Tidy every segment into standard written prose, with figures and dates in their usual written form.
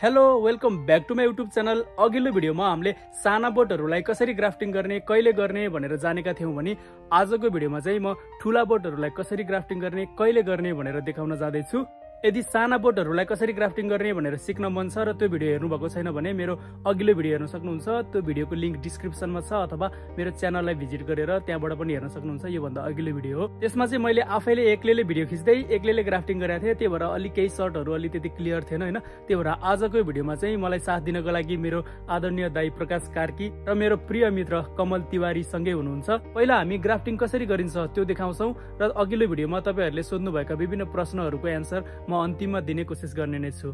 Hello welcome back to my YouTube channel. अघिल्लो भिडियोमा हामीले साना बोटहरूलाई कसरी ग्राफ्टिङ गर्ने कहिले गर्ने भनेर जानेका थियौँ भने आजको भिडियोमा चाहिँ म ठुला बोटहरूलाई कसरी ग्राफ्टिङ गर्ने कहिले गर्ने भनेर देखाउन जाँदैछु। यदि साना बोटहरूलाई कसरी ग्राफ्टिङ गर्ने भनेर सिक्न मन छ र त्यो भिडियो हेर्नु भएको छैन भने मेरो अघिल्लो भिडियो हेर्न सक्नुहुन्छ। त्यो भिडियोको लिङ्क डिस्क्रिप्सनमा छ अथवा मेरो च्यानललाई भिजिट गरेर त्यहाँबाट पनि हेर्न सक्नुहुन्छ। योभन्दा अघिल्लो भिडियो हो। त्यसमा चाहिँ मैले आफैले एक्लैले भिडियो खिच्दै एक्लैले ग्राफ्टिङ गरेको थिएँ। त्यही भएर अलि केही सर्टहरू अलि त्यति क्लियर थिएन हैन। त्यही भएर आजको भिडियोमा चाहिँ मलाई साथ दिनको लागि मेरो आदरणीय दाइ प्रकाश कार्की र मेरो प्रिय मित्र कमल तिवारी सँगै हुनुहुन्छ। पहिला हामी ग्राफ्टिङ कसरी गरिन्छ त्यो देखाउँछौँ र अघिल्लो भिडियोमा तपाईहरुले सोध्नु भएका विभिन्न प्रश्नहरूको एन्सर म अन्तिममा दिने कोसिस गर्ने नै छु।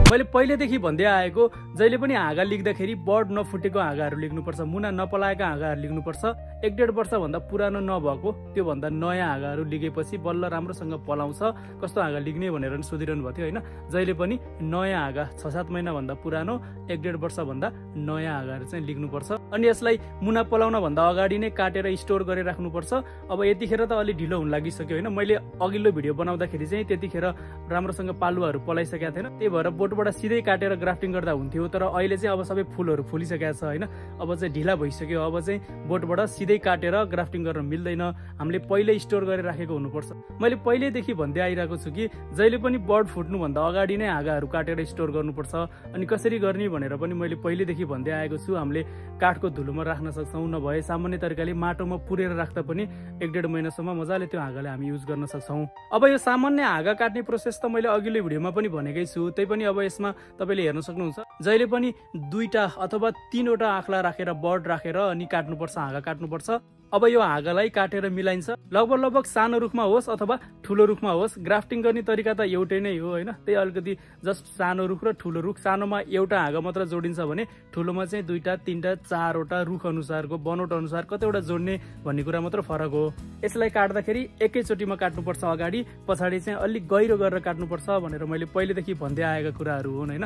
मैले पहिलेदेखि भन्दै आएको जहिले पनि हाँगा लेख्दाखेरि बर्ड नफुटेको हाँगाहरू लेख्नुपर्छ, मुना नपलाएका हाँगाहरू लेख्नुपर्छ। 1.5 वर्ष भन्दा पुरानो नभएको त्यो भन्दा नयाँ हाँगाहरू लिगेपछि बल्ल राम्रोसँग पलाउँछ। कस्तो हाँगा लिग्ने भनेर पनि सोधिरहनु भएको थियो हैन। जहिले पनि नयाँ हाँगा 6-7 महिना भन्दा पुरानो 1.5 वर्ष भन्दा नयाँ हाँगाहरू चाहिँ लिग्नुपर्छ। अनि यसलाई मुना पलाउन भन्दा अगाडि नै काटेर स्टोर गरेर राख्नुपर्छ। अब यतिखेर त अलि ढिलो हुन लागिसक्यो हैन। मैले अघिल्लो भिडियो बनाउँदाखेरि चाहिँ त्यतिखेर राम्रोसँग पालुवाहरू पलाइसकेका थिएन। त्यही भएर बोटबाट सिधै काटेर ग्राफ्टिङ गर्दा हुन्थ्यो। तर अहिले चाहिँ अब सबै फुलहरू फुलिसकेको छ हैन। अब चाहिँ ढिला भइसक्यो। अब चाहिँ बोटबाट सिधै काटेर ग्राफ्टिङ गर्न मिल्दैन। हामीले पहिले स्टोर गरेर राखेको हुनुपर्छ। मैले पहिलेदेखि भन्दै आइरहेको छु कि जहिले पनि बर्ड फुट्नु भन्दा अगाडि नै हाँगाहरू काटेर स्टोर गर्नुपर्छ। अनि कसरी गर्ने भनेर पनि मैले पहिलेदेखि भन्दै आएको छु। हामीले काठको धुलोमा राख्न सक्छौँ, नभए सामान्य तरिकाले माटोमा पुरेर राख्दा पनि 1.5 महिनासम्म मजाले त्यो हाँगालाई हामी युज गर्न सक्छौँ। अब यो सामान्य हाँगा काट्ने प्रोसेस त मैले अघिल्लो भिडियोमा पनि भनेकै छु। त्यही पनि अब यसमा तपाईले हेर्न सक्नुहुन्छ। जहिले पनि 2टा अथवा 3वटा आँखला राखेर बर्ड राखेर अनि काट्नुपर्छ, हाँगा काट्नुपर्छ। अब यो हाँगालाई काटेर मिलाइन्छ। लगभग सानो रुखमा होस् अथवा ठुलो रुखमा होस्, ग्राफ्टिङ गर्ने तरिका त एउटै नै हो हैन। त्यही अलिकति जस्ट सानो रुख र ठुलो रुख, सानोमा एउटा हाँगा मात्र जोडिन्छ भने ठुलोमा चाहिँ 2टा 3टा 4वटा रुख अनुसारको बनोट अनुसार कतिवटा जोड्ने भन्ने कुरा मात्र फरक हो। यसलाई काट्दाखेरि एकैचोटिमा काट्नुपर्छ, अगाडि पछाडि चाहिँ अलिक गहिरो गरेर काट्नुपर्छ भनेर मैले पहिलेदेखि भन्दै आएका कुराहरू हुन् हैन।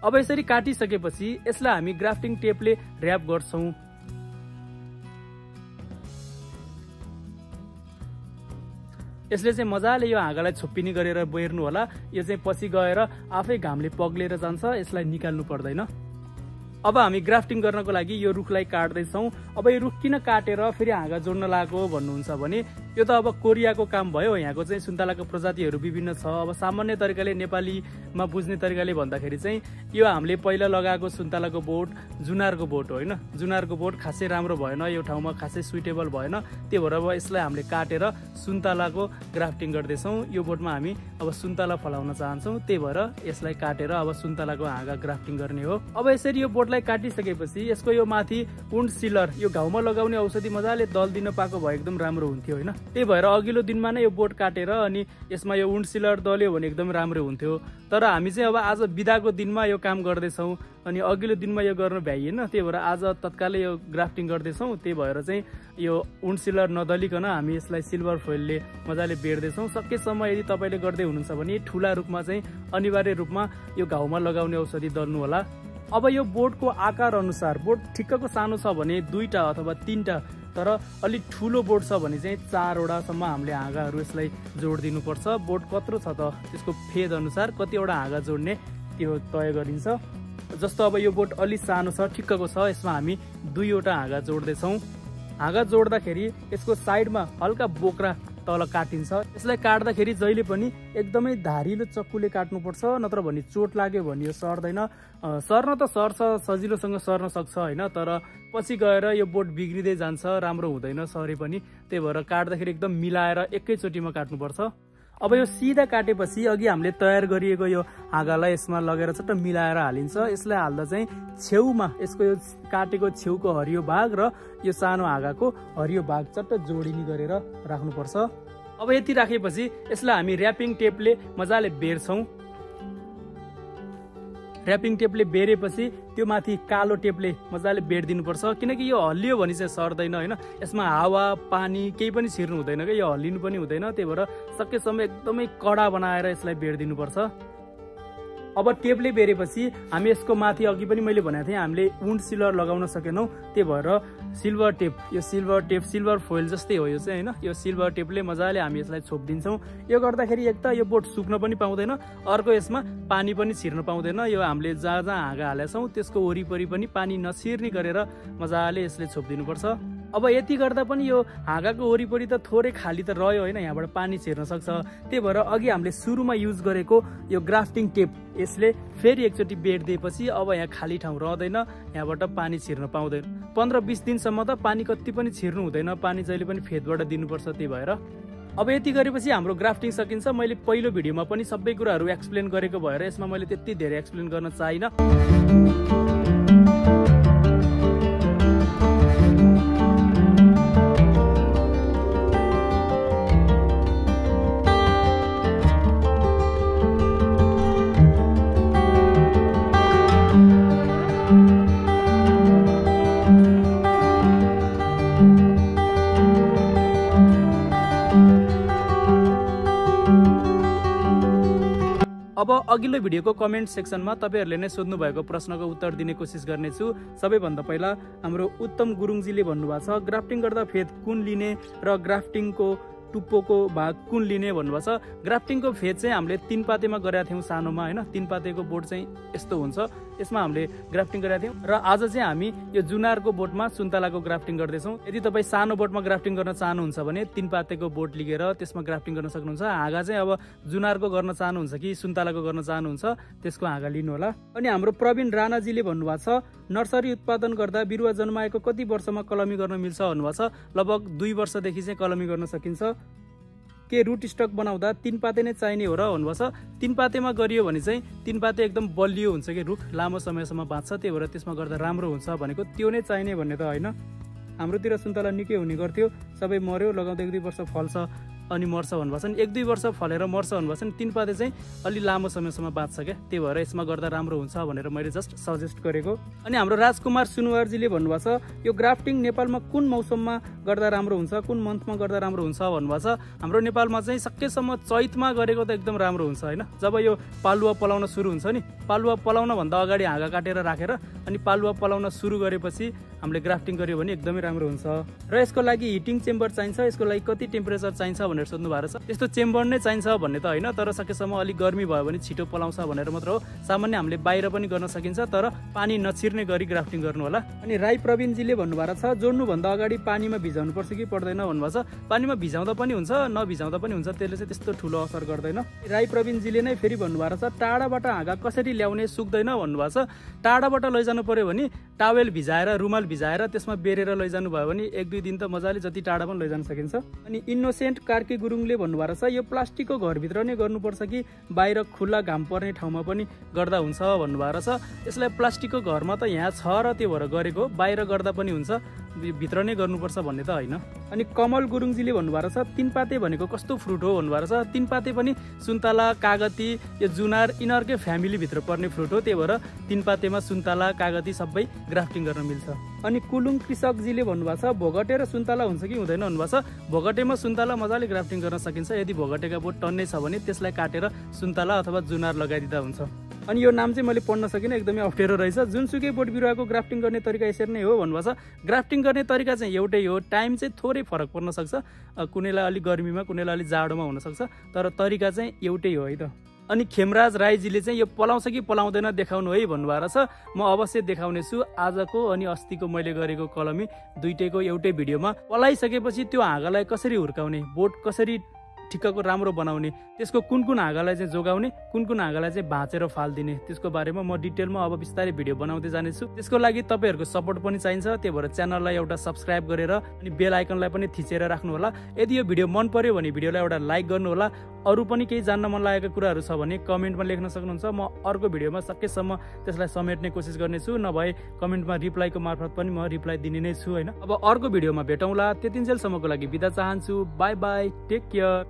अब यसरी काटिसकेपछि यसलाई हामी ग्राफ्टिङ टेपले र्याप गर्छौँ। यसले चाहिँ मजाले यो हाँगालाई छोप्पिनी गरेर बेर्नु होला। यो चाहिँ पछि गएर आफै घामले पग्लेर जान्छ, यसलाई निकाल्नु पर्दैन। अब हामी ग्राफ्टिङ गर्नको लागि यो रुखलाई काट्दैछौँ। अब यो रुख किन काटेर फेरि हाँगा जोड्न लागेको भन्नुहुन्छ भने यो त अब कोरियाको काम भयो। यहाँको चाहिँ सुन्तलाको प्रजातिहरू विभिन्न छ। अब सामान्य तरिकाले नेपालीमा बुझ्ने तरिकाले भन्दाखेरि चाहिँ यो हामीले पहिला लगाएको सुन्तलाको बोट जुनारको बोट हो हैन। जुनारको बोट खासै राम्रो भएन, यो ठाउँमा खासै सुइटेबल भएन। त्यही भएर अब यसलाई हामीले काटेर सुन्तलाको ग्राफ्टिङ गर्दैछौँ। यो बोटमा हामी अब सुन्तला फलाउन चाहन्छौँ। त्यही भएर यसलाई काटेर अब सुन्तलाको हाँगा ग्राफ्टिङ गर्ने हो। अब यसरी यो बोटलाई काटिसकेपछि यसको यो माथि वुन्ड सिलर, यो घाउमा लगाउने औषधि मजाले दल्दिन पाएको भए एकदम राम्रो हुन्थ्यो हैन। त्यही भएर अघिल्लो दिनमा नै यो बोट काटेर अनि यसमा यो वुन्ड सिलर दल्यो भने एकदम राम्रो हुन्थ्यो। तर हामी चाहिँ अब आज बिदाको दिनमा यो काम गर्दैछौँ अनि अघिल्लो दिनमा यो गर्न भ्याइएन। त्यही भएर आज तत्कालै यो ग्राफ्टिङ गर्दैछौँ। त्यही भएर चाहिँ यो वुन्ड सिलर नदलिकन हामी यसलाई सिल्भर फोइलले मजाले बेर्दैछौँ। सकेसम्म यदि तपाईँले गर्दै हुनुहुन्छ भने ठुला रुखमा चाहिँ अनिवार्य रूपमा यो घाउमा लगाउने औषधि दल्नु होला। अब यो बोटको आकार अनुसार, बोट ठिक्कको सानो छ भने 2टा अथवा 3टा, तर अलिक ठुलो बोट छ भने चाहिँ 4वटासम्म हामीले हाँगाहरू यसलाई जोडिदिनुपर्छ। बोट कत्रो छ त त्यसको फेद अनुसार कतिवटा हाँगा जोड्ने त्यो तय गरिन्छ। जस्तो अब यो बोट अलि सानो छ, ठिक्कको छ, यसमा हामी 2वटा हाँगा जोड्दैछौँ। हाँगा जोड्दाखेरि यसको साइडमा हल्का बोक्रा तल काटिन्छ। यसलाई काट्दाखेरि जहिले पनि एकदमै धारिलो चक्कुले काट्नुपर्छ, नत्र भने चोट लाग्यो भने यो सर्दैन। सर्न त सर्छ, सजिलोसँग सर्न सक्छ हैन। तर पछि गएर यो बोट बिग्रिँदै जान्छ, राम्रो हुँदैन सरे पनि। त्यही भएर काट्दाखेरि एकदम मिलाएर एकैचोटिमा काट्नुपर्छ। अब यो सिधा काटेपछि अघि हामीले तयार गरिएको यो हाँगालाई यसमा लगेर चट्ट मिलाएर हालिन्छ। यसलाई हाल्दा चाहिँ छेउमा यसको यो काटेको छेउको हरियो भाग र यो सानो हाँगाको हरियो भाग चट्ट जोडिनी गरेर राख्नुपर्छ। अब यति राखेपछि यसलाई हामी र्यापिङ टेपले मजाले बेर्छौँ। र्यापिङ टेपले बेरेपछि त्यो माथि कालो टेपले मजाले बेर्दिनुपर्छ। किनकि यो हल्लियो भने चाहिँ सर्दैन हैन। यसमा हावा पानी केही पनि छिर्नु हुँदैन कि, यो हल्लिनु पनि हुँदैन। त्यही भएर सकेसम्म एकदमै कडा बनाएर यसलाई बेर्दिनुपर्छ। अब टेपले बेरेपछि हामी यसको माथि अघि पनि मैले भनेको थिएँ हामीले वुन्ड सिलर लगाउन सकेनौँ। त्यही भएर सिल्भर टेप, यो सिल्भर टेप सिल्भर फोइल जस्तै हो यो चाहिँ हैन। यो सिल्भर टेपले मजाले हामी यसलाई छोपिदिन्छौँ। यो गर्दाखेरि एक त यो बोट सुक्न पनि पाउँदैन, अर्को यसमा पानी पनि छिर्न पाउँदैन। यो हामीले जहाँ जहाँ हाँगा हालेका छौँ त्यसको वरिपरि पनि पानी नछिर्ने गरेर मजाले यसले छोपिदिनुपर्छ। अब यति गर्दा पनि यो हाँगाको वरिपरि त थोरै खाली त रह्यो होइन, यहाँबाट पानी छिर्न सक्छ। त्यही भएर अघि हामीले सुरुमा युज गरेको यो ग्राफ्टिङ टेप यसले फेरि एकचोटि बेड दिएपछि अब यहाँ खाली ठाउँ रहँदैन, यहाँबाट पानी छिर्न पाउँदैन। 15-20 दिनसम्म त पानी कति पनि छिर्नु हुँदैन, पानी जहिले पनि फेदबाट दिनुपर्छ। त्यही भएर अब यति गरेपछि हाम्रो ग्राफ्टिङ सकिन्छ। मैले पहिलो भिडियोमा पनि सबै कुराहरू एक्सप्लेन गरेको भएर यसमा मैले त्यति धेरै एक्सप्लेन गर्न चाहिनँ। अब अघिल्लो भिडियोको कमेन्ट सेक्सनमा तपाईहरूले नै सोध्नु भएको प्रश्नको उत्तर दिने कोसिस गर्नेछु। सबैभन्दा पहिला हाम्रो उत्तम गुरुङजीले भन्नुभएको छ ग्राफ्टिङ गर्दा फेद कुन लिने र ग्राफ्टिङको टुप्पोको भाग कुन लिने भन्नुभएको छ। ग्राफ्टिङको फेद चाहिँ हामीले 3 पातेमा गरेका थियौँ सानोमा होइन। 3 पातेको बोट चाहिँ यस्तो हुन्छ, यसमा हामीले ग्राफ्टिङ गरेका थियौँ र आज चाहिँ हामी यो जुनारको बोटमा सुन्तलाको ग्राफ्टिङ गर्दैछौँ। यदि तपाईँ सानो बोटमा ग्राफ्टिङ गर्न चाहनुहुन्छ भने 3 पातेको बोट लिएर त्यसमा ग्राफ्टिङ गर्न सक्नुहुन्छ। हाँगा चाहिँ अब जुनारको गर्न चाहनुहुन्छ कि सुन्तलाको गर्न चाहनुहुन्छ त्यसको हाँगा लिनु होला। अनि हाम्रो प्रवीण राणाजीले भन्नुभएको छ नर्सरी उत्पादन गर्दा बिरुवा जन्माएको कति वर्षमा कलमी गर्न मिल्छ भन्नुभएको छ। लगभग 2 वर्षदेखि चाहिँ कलमी गर्न सकिन्छ। के रुट स्टक बनाउँदा 3 पाते नै चाहिने हो र भन्नुभएको छ। 3 पातेमा गरियो भने चाहिँ 3 पाते एकदम बलियो हुन्छ कि रुख लामो समयसम्म बाँच्छ, त्यही भएर त्यसमा गर्दा राम्रो हुन्छ भनेको त्यो नै चाहिने भन्ने त होइन। हाम्रोतिर सुन्तला निकै हुने गर्थ्यो, सबै मर्यो, लगाउँदा 1-2 वर्ष फल्छ अनि मर्छ भन्नुभएको छ नि। 1-2 वर्ष फलेर मर्छ भन्नुभएको छ नि। 3 पाते चाहिँ अलि लामो समयसम्म बाँच्छ क्या, त्यही भएर यसमा गर्दा राम्रो हुन्छ भनेर मैले जस्ट सजेस्ट गरेको। अनि हाम्रो राजकुमार सुनवारजीले भन्नुभएको छ यो ग्राफ्टिङ नेपालमा कुन मौसममा गर्दा राम्रो हुन्छ, कुन मन्थमा गर्दा राम्रो हुन्छ भन्नुभएको छ। हाम्रो नेपालमा चाहिँ सकेसम्म चैतमा गरेको त एकदम राम्रो हुन्छ होइन। जब यो पालुवा पलाउन सुरु हुन्छ नि, पालुवा पलाउन भन्दा अगाडि हाँगा काटेर राखेर अनि पालुवा पलाउन सुरु गरेपछि हामीले ग्राफ्टिङ गर्यो भने एकदमै राम्रो हुन्छ। र यसको लागि हिटिङ चेम्बर चाहिन्छ, यसको लागि कति टेम्परेचर चाहिन्छ भनेर सोध्नु भएको छ। त्यस्तो चेम्बर नै चाहिन्छ भन्ने त होइन, तर सकेसम्म अलिक गर्मी भयो भने छिटो पलाउँछ भनेर मात्र हो। सामान्य हामीले बाहिर पनि गर्न सकिन्छ, तर पानी नछिर्ने गरी ग्राफ्टिङ गर्नु होला। अनि राई प्रवीणजीले भन्नुभएको छ जोड्नुभन्दा अगाडि पानीमा भिजाउनु पर्छ कि पर्दैन भन्नुभएको छ। पानीमा भिजाउँदा पनि हुन्छ, नभिजाउँदा पनि हुन्छ, त्यसले चाहिँ त्यस्तो ठुलो असर गर्दैन। राई प्रवीणजीले नै फेरि भन्नुभएको छ टाढाबाट हाँगा कसरी ल्याउने सुक्दैन भन्नुभएको छ। टाढाबाट लैजानु पर्यो भने टावेल भिजाएर रुमाल भिजाएर त्यसमा बेरेर लैजानु भयो भने 1-2 दिन त मजाले जति टाढा पनि लैजान सकिन्छ। अनि इनोसेन्ट कार्की गुरुङले भन्नुभएको छ यो प्लास्टिकको घरभित्र नै गर्नुपर्छ कि बाहिर खुल्ला घाम पर्ने ठाउँमा पनि गर्दा हुन्छ भन्नुभएको छ। यसलाई प्लास्टिकको घरमा त यहाँ छ र त्यो भएर गरेको, बाहिर गर्दा पनि हुन्छ, भित्र नै गर्नुपर्छ भन्ने त होइन। अनि कमल गुरुङजीले भन्नुभएको छ 3 पाते भनेको कस्तो फ्रुट हो भन्नुभएको छ। 3 पाते पनि सुन्तला, कागती, यो जुनार यिनीहरूकै फ्यामिलीभित्र पर्ने फ्रुट हो, त्यही भएर 3 पातेमा सुन्तला, कागती सबै ग्राफ्टिङ गर्न मिल्छ। अनि कुलुङ कृषकजीले भन्नुभएको छ भोगटे र सुन्तला हुन्छ कि हुँदैन भन्नुभएको छ। भोगटेमा सुन्तला मजाले ग्राफ्टिङ गर्न सकिन्छ। यदि भोगटेका बोट टन्नै छ भने त्यसलाई काटेर सुन्तला अथवा जुनार लगाइदिँदा हुन्छ। अनि यो नाम चाहिँ मैले पढ्न सकिनँ, एकदमै अप्ठ्यारो रहेछ। जुनसुकै बोट बिरुवाको ग्राफ्टिङ गर्ने तरिका यसरी नै हो भन्नुभएको छ। ग्राफ्टिङ गर्ने तरिका चाहिँ एउटै हो, टाइम चाहिँ थोरै फरक पर्न सक्छ, कुनैलाई अलिक गर्मीमा कुनैलाई अलिक जाडोमा हुनसक्छ, तर तरिका चाहिँ एउटै हो है त। अनि खेमराज राईजीले चाहिँ यो पलाउँछ कि पलाउँदैन देखाउनु है भन्नुभएको छ। म अवश्य देखाउने छु। आजको अनि अस्तिको मैले गरेको कलमी दुईटैको एउटै भिडियोमा पलाइसकेपछि त्यो हाँगालाई कसरी हुर्काउने, बोट कसरी ठिक्कको राम्रो बनाउने, त्यसको कुन कुन हाँगालाई चाहिँ जोगाउने, कुन कुन हाँगालाई चाहिँ भाँचेर फालिदिने, त्यसको बारेमा म डिटेलमा अब बिस्तारै भिडियो बनाउँदै जानेछु। त्यसको लागि तपाईँहरूको सपोर्ट पनि चाहिन्छ, त्यही भएर च्यानललाई एउटा सब्सक्राइब गरेर अनि बेल आइकनलाई पनि थिचेर राख्नु होला। यदि यो भिडियो मन पर्यो भने भिडियोलाई एउटा लाइक गर्नु होला। अरू पनि केही जान्न मन लागेको कुराहरू छ भने कमेन्टमा लेख्न सक्नुहुन्छ, म अर्को भिडियोमा सकेसम्म त्यसलाई समेट्ने कोसिस गर्नेछु, नभए कमेन्टमा रिप्लाईको मार्फत पनि म रिप्लाई दिने नै छु होइन। अब अर्को भिडियोमा भेटौँला, त्यतिन्जेलसम्मको लागि बिदा चाहन्छु। Bye bye, take care.